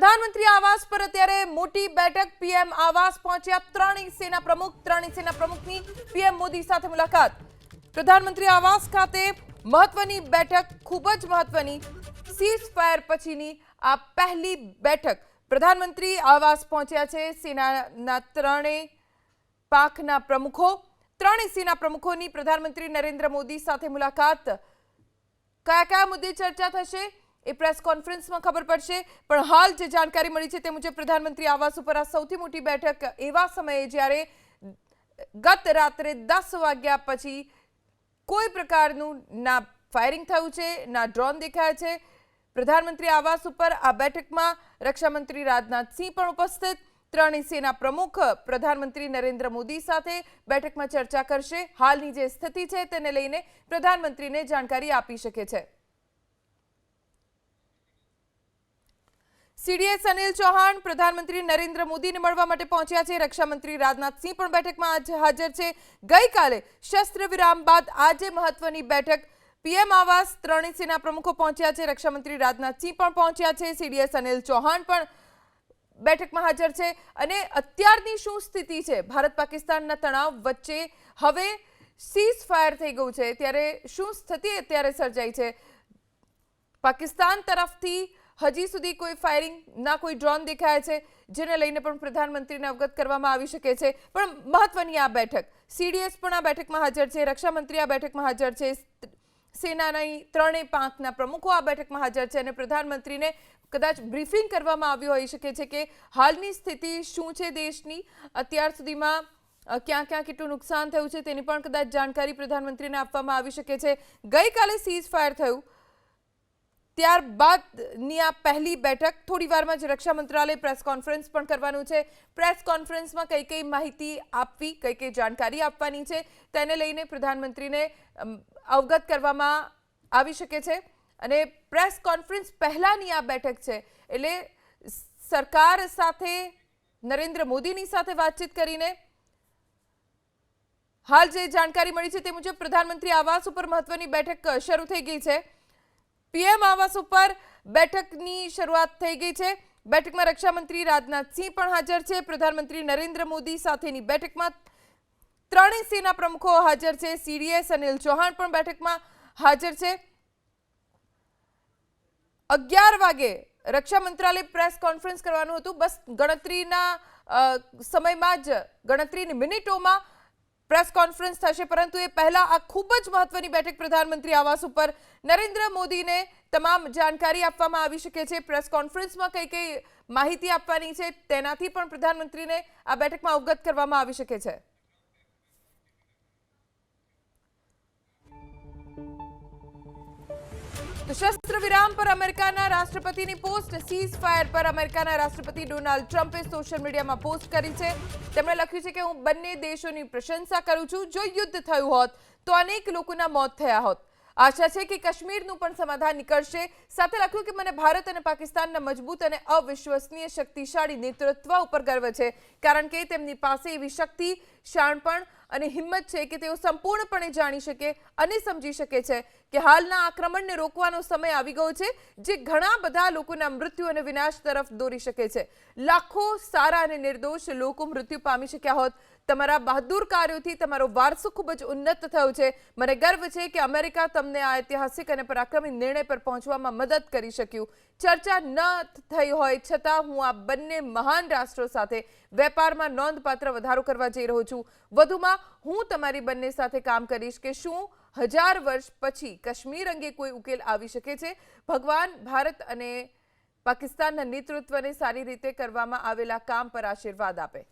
પ્રધાનમંત્રી આવાસ પર અત્યારે મોટી બેઠક પીએમ આવાસ પહોંચ્યા ત્રણેય સેના પ્રમુખની પીએમ મોદી સાથે મુલાકાત। પ્રધાનમંત્રી આવાસ ખાતે મહત્વની બેઠક, ખૂબ જ મહત્વની સીઝ ફાયર પછીની આ પહેલી બેઠક। પ્રધાનમંત્રી આવાસ પહોંચ્યા છે સેનાના ત્રણેય પાંખના પ્રમુખો, ત્રણેય સેના પ્રમુખોની પ્રધાનમંત્રી નરેન્દ્ર મોદી સાથે મુલાકાત। કયા કયા મુદ્દે ચર્ચા થશે એ પ્રેસ કોન્ફરન્સમાં ખબર પડશે, પણ હાલ જે જાણકારી મળી છે તે મુજબ પ્રધાનમંત્રી આવાસ ઉપર આ સૌથી મોટી બેઠક એવા સમયે જ્યારે ગત રાત્રે 10 વાગ્યા પછી કોઈ પ્રકારનું ના ફાયરિંગ થયું છે, ના ડ્રોન દેખાયા છે। પ્રધાનમંત્રી આવાસ ઉપર આ બેઠકમાં રક્ષામંત્રી રાજનાથ સિંહ પણ ઉપસ્થિત, ત્રણેય સેના પ્રમુખ પ્રધાનમંત્રી નરેન્દ્ર મોદી સાથે બેઠકમાં ચર્ચા કરશે। હાલની જે સ્થિતિ છે તેને લઈને પ્રધાનમંત્રીને જાણકારી આપી શકે છે। सीडीएस अनिल चौहान प्रधानमंत्री नरेंद्र मोदी ने મળવા માટે પહોંચ્યા છે। રક્ષામંત્રી રાજનાથ સિંહ પણ બેઠકમાં હાજર છે। ગઈકાલે શસ્ત્ર વિરામ બાદ આજે મહત્વની બેઠક પીએમ આવાસ, ત્રણેય સેના પ્રમુખો પહોંચ્યા છે, રક્ષામંત્રી રાજનાથ સિંહ પણ પહોંચ્યા છે, सीडीएस અનિલ ચૌહાણ પણ બેઠકમાં હાજર છે। અને અત્યારની શું સ્થિતિ છે ભારત પાકિસ્તાનના તણાવ વચ્ચે, હવે સીઝ ફાયર થઈ ગયું છે ત્યારે શું સ્થિતિ અત્યારે સર્જાઈ છે? પાકિસ્તાન તરફથી હજી સુધી કોઈ ફાયરિંગ, ના કોઈ ડ્રોન દેખાયા છે, જેને લઈને પણ પ્રધાનમંત્રીને અવગત કરવામાં આવી શકે છે। પણ મહત્વની આ બેઠક, सीडीएस પણ આ બેઠકમાં હાજર છે, રક્ષામંત્રી આ બેઠકમાં હાજર છે, સેનાની ત્રણેય પાંખના પ્રમુખો આ બેઠકમાં હાજર છે અને પ્રધાનમંત્રીને કદાચ બ્રીફિંગ કરવામાં આવ્યું હોઈ શકે છે કે હાલની સ્થિતિ શું છે દેશની, અત્યાર સુધીમાં ક્યાં ક્યાં કેટલું નુકસાન થયું છે તેની પણ કદાચ જાણકારી પ્રધાનમંત્રીને આપવામાં આવી શકે છે। ગઈકાલે સીઝ ફાયર થયું ત્યારબાદની આ પહેલી બેઠક, થોડી વારમાં જ રક્ષા મંત્રાલય પ્રેસ કોન્ફરન્સ પણ કરવાનું છે। પ્રેસ કોન્ફરન્સમાં કઈ કઈ માહિતી આપવી, કઈ કઈ જાણકારી આપવાની છે તેને લઈને પ્રધાનમંત્રીને અવગત કરવામાં આવી શકે છે। અને પ્રેસ કોન્ફરન્સ પહેલાની આ બેઠક છે એટલે સરકાર સાથે, નરેન્દ્ર મોદીની સાથે વાતચીત કરીને હાલ જે જાણકારી મળી છે તે મુજબ પ્રધાનમંત્રી આવાસ ઉપર મહત્વની બેઠક શરૂ થઈ ગઈ છે। पीएम आवास पर बैठकनी शुरुआत થઈ ગઈ છે। બેઠકમાં રક્ષામંત્રી રાજનાથ સિંહ પણ હાજર છે। પ્રધાનમંત્રી નરેન્દ્ર મોદી સાથેની બેઠકમાં ત્રણેય સેના પ્રમુખો હાજર છે। सीडीएस અનિલ ચૌહાણ પણ બેઠકમાં હાજર છે। 11 વાગે રક્ષા મંત્રાલય પ્રેસ કોન્ફરન્સ કરવાનું હતું, બસ ગણતરીના સમયમાં જ, ગણતરીની મિનિટોમાં પ્રેસ કોન્ફરન્સ થશે, પરંતુ એ પહેલા આ ખૂબ જ મહત્વની બેઠક પ્રધાનમંત્રી આવાસ ઉપર નરેન્દ્ર મોદીને તમામ જાણકારી આપવામાં આવી શકે છે। પ્રેસ કોન્ફરન્સમાં કઈ કઈ માહિતી આપવાની છે તેનાથી પણ પ્રધાનમંત્રીને આ બેઠકમાં અવગત કરવામાં આવી શકે છે। તો શસ્ત્ર વિરામ પર અમેરિકાના રાષ્ટ્રપતિની પોસ્ટ, સીઝ ફાયર પર અમેરિકાના રાષ્ટ્રપતિ ડોનાલ્ડ ટ્રમ્પે સોશિયલ મીડિયામાં પોસ્ટ કરી છે। તેમણે લખ્યું છે કે હું બંને દેશોની પ્રશંસા કરું છું। જો યુદ્ધ થયું હોત તો અનેક લોકોના મોત થયા હોત। આશા છે કે કાશ્મીરનું પણ સમાધાન નીકળશે। સાથે લખ્યું કે મને ભારત અને પાકિસ્તાનના મજબૂત અને અવિશ્વસનીય શક્તિશાળી નેતૃત્વ ઉપર ગર્વ છે, કારણ કે તેમની પાસે એવી શક્તિ, શાણપણ અને હિંમત છે કે તેઓ સંપૂર્ણપણે જાણી શકે અને સમજી શકે છે કે હાલના આક્રમણને રોકવાનો સમય આવી ગયો છે, જે ઘણા બધા લોકોના મૃત્યુ અને વિનાશ તરફ દોરી શકે છે। લાખો સારા અને નિર્દોષ લોકો મૃત્યુ પામી શક્યા હોત। તમારા બહાદુર કાર્યોથી તમારો વારસો ખૂબ જ ઉન્નત થયો છે। મને ગર્વ છે કે અમેરિકા તમને આ ઐતિહાસિક અને પરાક્રમી નિર્ણય પર પહોંચવામાં મદદ કરી શક્યું। ચર્ચા ન થઈ હોય છતાં હું આ બંને મહાન રાષ્ટ્રો સાથે વેપારમાં નોંધપાત્ર વધારો કરવા જઈ રહ્યો છું। વધુમાં હું તમારી બંને સાથે કામ કરીશ કે શું 1000 વર્ષ પછી કાશ્મીર અંગે કોઈ ઉકેલ આવી શકે છે। ભગવાન ભારત અને પાકિસ્તાનના નેતૃત્વને સારી રીતે કરવામાં આવેલા કામ પર આશીર્વાદ આપે।